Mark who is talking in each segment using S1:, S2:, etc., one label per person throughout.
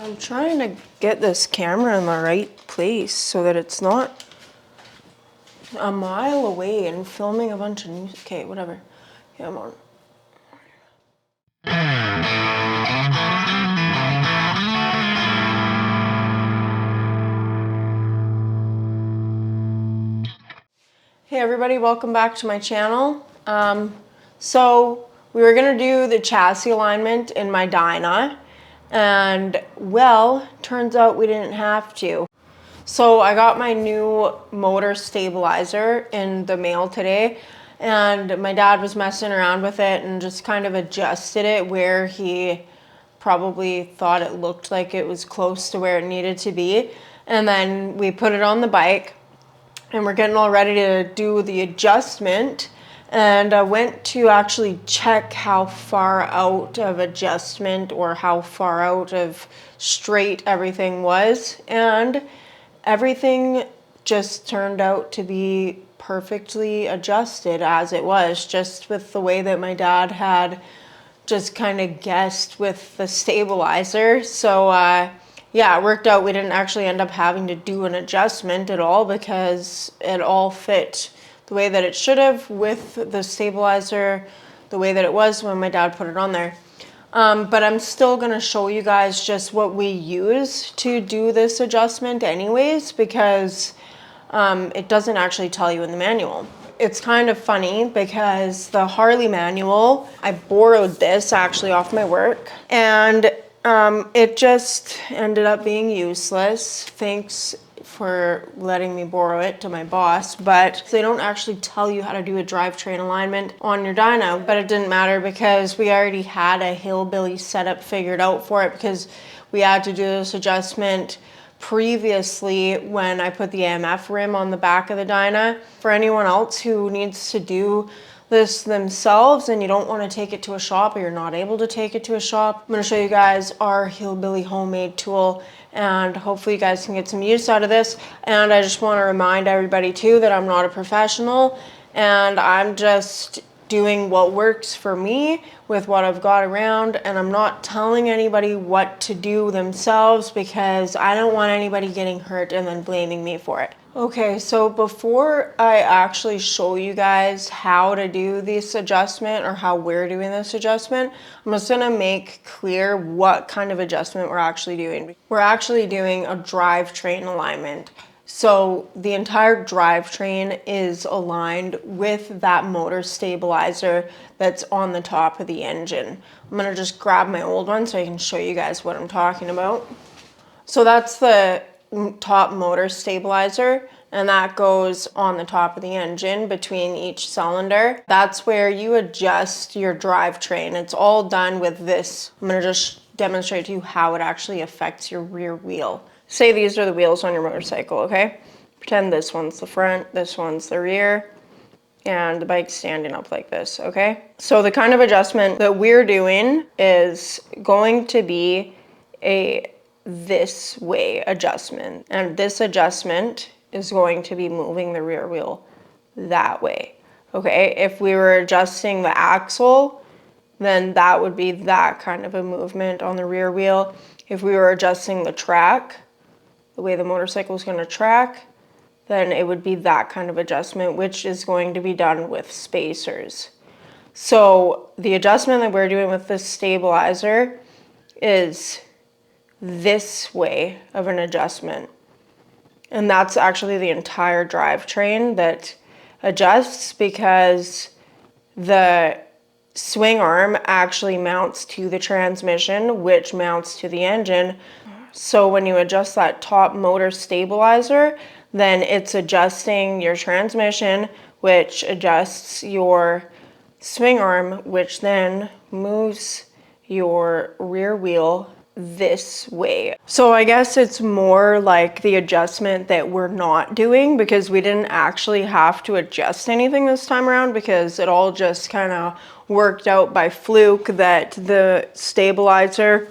S1: I'm trying to get this camera in the right place so that it's not a mile away and filming a bunch of news. Okay, whatever. Yeah, I'm on. Hey everybody, welcome back to my channel. So we were gonna do the chassis alignment in my Dyna, and well, turns out we didn't have to. So I got my new motor stabilizer in the mail today, and my dad was messing around with it and just kind of adjusted it where he probably thought it looked like it was close to where it needed to be. And then we put it on the bike and we're getting all ready to do the adjustment. And I went to actually check how far out of adjustment or how far out of straight everything was. And everything just turned out to be perfectly adjusted as it was, just with the way that my dad had just kind of guessed with the stabilizer. So yeah, it worked out. We didn't actually end up having to do an adjustment at all because it all fit the way that it should have with the stabilizer, the way that it was when my dad put it on there. But I'm still gonna show you guys just what we use to do this adjustment anyways, because it doesn't actually tell you in the manual. It's kind of funny because the Harley manual, I borrowed this actually off my work, and it just ended up being useless. Thanks for letting me borrow it to my boss, but they don't actually tell you how to do a drivetrain alignment on your Dyna. But it didn't matter because we already had a hillbilly setup figured out for it, because we had to do this adjustment previously when I put the AMF rim on the back of the Dyna. For anyone else who needs to do this themselves and you don't want to take it to a shop, or you're not able to take it to a shop, I'm going to show you guys our hillbilly homemade tool, and hopefully you guys can get some use out of this. And I just want to remind everybody too that I'm not a professional, and I'm just doing what works for me with what I've got around, and I'm not telling anybody what to do themselves because I don't want anybody getting hurt and then blaming me for it. Okay, so before I actually show you guys how to do this adjustment or how we're doing this adjustment, I'm just gonna make clear what kind of adjustment we're actually doing. We're actually doing a drivetrain alignment. So the entire drivetrain is aligned with that motor stabilizer that's on the top of the engine. I'm gonna just grab my old one so I can show you guys what I'm talking about. So that's the top motor stabilizer, and that goes on the top of the engine between each cylinder. That's where you adjust your drivetrain. It's all done with this. I'm gonna just demonstrate to you how it actually affects your rear wheel. Say these are the wheels on your motorcycle, okay? Pretend this one's the front, this one's the rear, and the bike's standing up like this, okay? So the kind of adjustment that we're doing is going to be a this way adjustment. And this adjustment is going to be moving the rear wheel that way, okay? If we were adjusting the axle, then that would be that kind of a movement on the rear wheel. If we were adjusting the track, the way the motorcycle is going to track, then it would be that kind of adjustment, which is going to be done with spacers. So the adjustment that we're doing with this stabilizer is this way of an adjustment. And that's actually the entire drivetrain that adjusts, because the swing arm actually mounts to the transmission, which mounts to the engine. So when you adjust that top motor stabilizer, then it's adjusting your transmission, which adjusts your swing arm, which then moves your rear wheel this way. So I guess it's more like the adjustment that we're not doing, because we didn't actually have to adjust anything this time around, because it all just kind of worked out by fluke that the stabilizer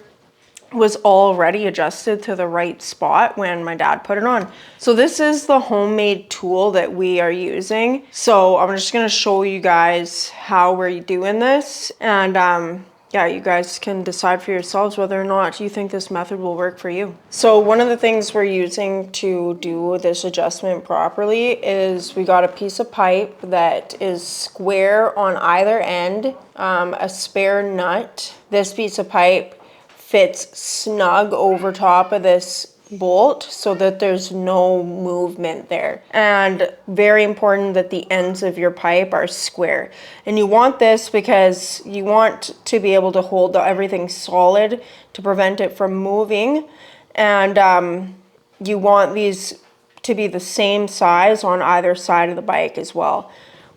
S1: was already adjusted to the right spot when my dad put it on. So this is the homemade tool that we are using. So I'm just gonna show you guys how we're doing this. And yeah, you guys can decide for yourselves whether or not you think this method will work for you. So one of the things we're using to do this adjustment properly is we got a piece of pipe that is square on either end, a spare nut. This piece of pipe fits snug over top of this bolt so that there's no movement there. And very important that the ends of your pipe are square. And you want this because you want to be able to hold everything solid to prevent it from moving. And you want these to be the same size on either side of the bike as well,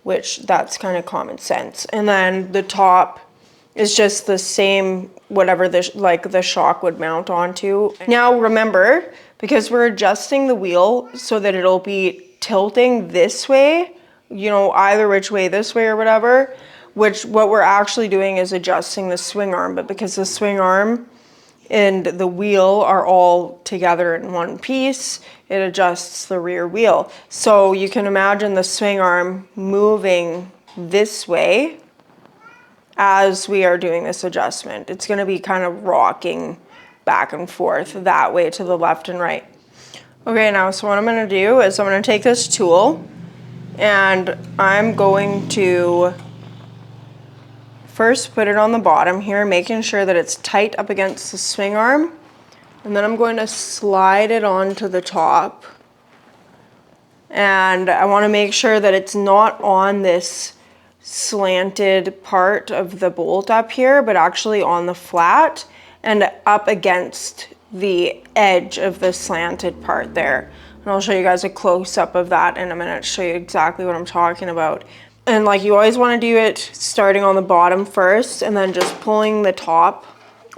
S1: which that's kind of common sense. And then the top is just the same, whatever the shock would mount onto. Now remember, because we're adjusting the wheel so that it'll be tilting this way, you know, either which way, this way or whatever, which what we're actually doing is adjusting the swing arm. But because the swing arm and the wheel are all together in one piece, it adjusts the rear wheel. So you can imagine the swing arm moving this way as we are doing this adjustment. It's going to be kind of rocking back and forth that way to the left and right. Okay, now so what I'm going to do is I'm going to take this tool and I'm going to first put it on the bottom here, making sure that it's tight up against the swing arm. And then I'm going to slide it onto the top. And I want to make sure that it's not on this slanted part of the bolt up here, but actually on the flat and up against the edge of the slanted part there. And I'll show you guys a close-up of that in a minute to show you exactly what I'm talking about. And like, you always want to do it starting on the bottom first and then just pulling the top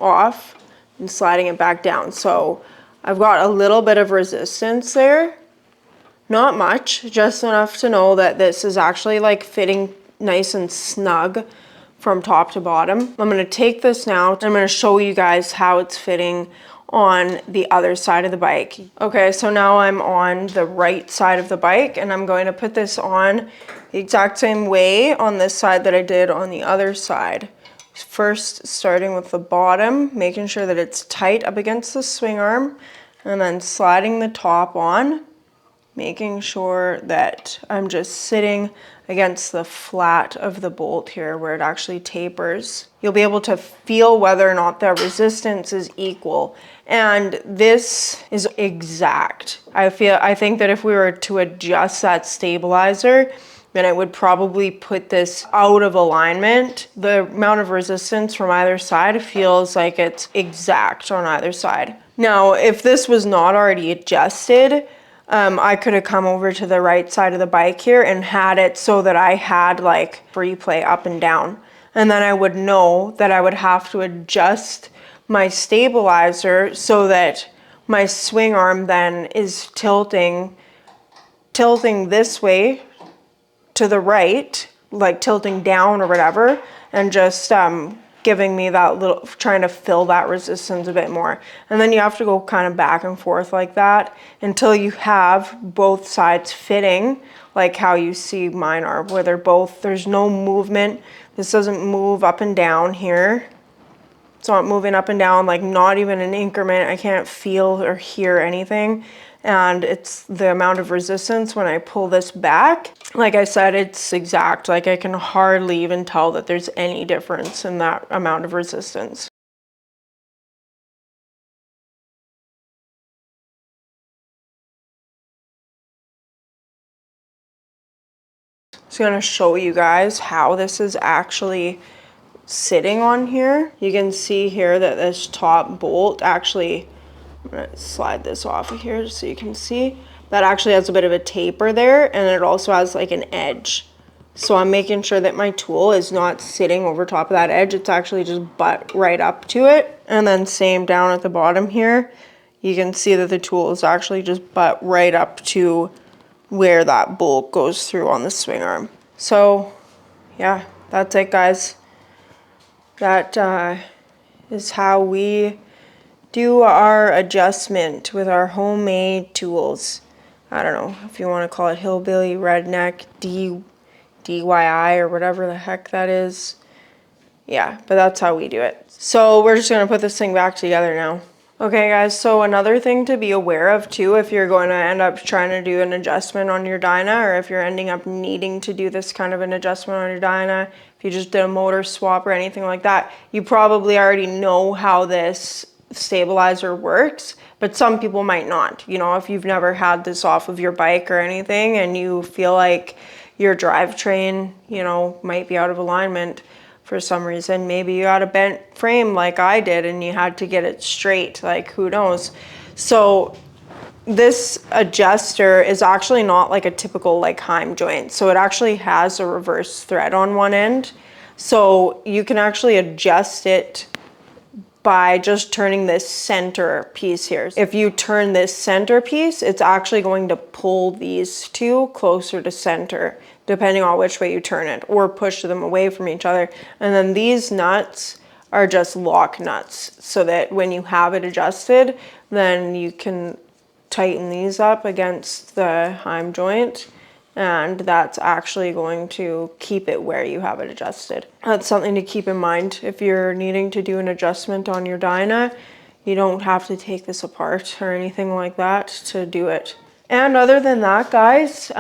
S1: off and sliding it back down. So I've got a little bit of resistance there, not much, just enough to know that this is actually like fitting nice and snug from top to bottom. I'm going to take this now and I'm going to show you guys how it's fitting on the other side of the bike. Okay, so now I'm on the right side of the bike and I'm going to put this on the exact same way on this side that I did on the other side. First, starting with the bottom, making sure that it's tight up against the swing arm, and then sliding the top on, making sure that I'm just sitting against the flat of the bolt here where it actually tapers. You'll be able to feel whether or not the resistance is equal. And this is exact. I think that if we were to adjust that stabilizer, then I would probably put this out of alignment. The amount of resistance from either side feels like it's exact on either side. Now, if this was not already adjusted, I could have come over to the right side of the bike here and had it so that I had like free play up and down. And then I would know that I would have to adjust my stabilizer so that my swing arm then is tilting this way to the right, like tilting down or whatever, and just giving me that little, trying to fill that resistance a bit more. And then you have to go kind of back and forth like that until you have both sides fitting like how you see mine are, where they're both, there's no movement. This doesn't move up and down here. It's not moving up and down, like not even an increment. I can't feel or hear anything. And it's the amount of resistance when I pull this back. Like I said, it's exact. Like I can hardly even tell that there's any difference in that amount of resistance. Just gonna show you guys how this is actually sitting on here. You can see here that this top bolt actually, I'm gonna slide this off of here so you can see, that actually has a bit of a taper there, and it also has like an edge. So I'm making sure that my tool is not sitting over top of that edge, it's actually just butt right up to it. And then same down at the bottom here, you can see that the tool is actually just butt right up to where that bolt goes through on the swing arm. So yeah, that's it guys. That is how we do our adjustment with our homemade tools. I don't know if you want to call it hillbilly, redneck, DIY, or whatever the heck that is. Yeah, but that's how we do it. So we're just gonna put this thing back together now. Okay guys, so another thing to be aware of too, if you're going to end up trying to do an adjustment on your Dyna, or if you're ending up needing to do this kind of an adjustment on your Dyna, if you just did a motor swap or anything like that, you probably already know how this stabilizer works, but some people might not. You know, if you've never had this off of your bike or anything and you feel like your drivetrain, you know, might be out of alignment for some reason, maybe you had a bent frame like I did and you had to get it straight, like who knows. So this adjuster is actually not like a typical like heim joint. So it actually has a reverse thread on one end. So you can actually adjust it by just turning this center piece here. If you turn this center piece, it's actually going to pull these two closer to center, depending on which way you turn it, or push them away from each other. And then these nuts are just lock nuts, so that when you have it adjusted, then you can tighten these up against the heim joint, and that's actually going to keep it where you have it adjusted. That's something to keep in mind. If you're needing to do an adjustment on your Dyna, you don't have to take this apart or anything like that to do it. And other than that, guys,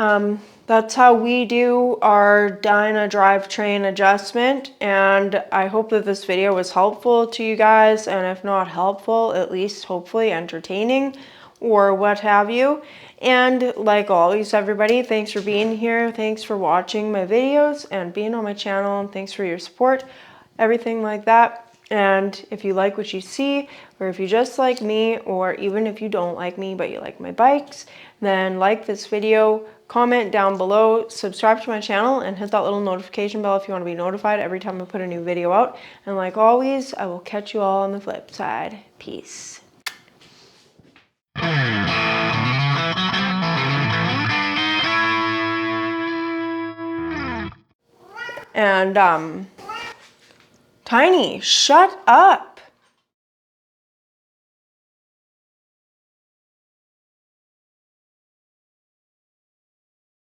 S1: that's how we do our Dyna drivetrain adjustment. And I hope that this video was helpful to you guys, and if not helpful, at least hopefully entertaining or what have you. And like always, everybody, thanks for being here. Thanks for watching my videos and being on my channel. And thanks for your support, everything like that. And if you like what you see, or if you just like me, or even if you don't like me, but you like my bikes, then like this video, comment down below, subscribe to my channel, and hit that little notification bell if you want to be notified every time I put a new video out. And like always, I will catch you all on the flip side. Peace. And Tiny, shut up.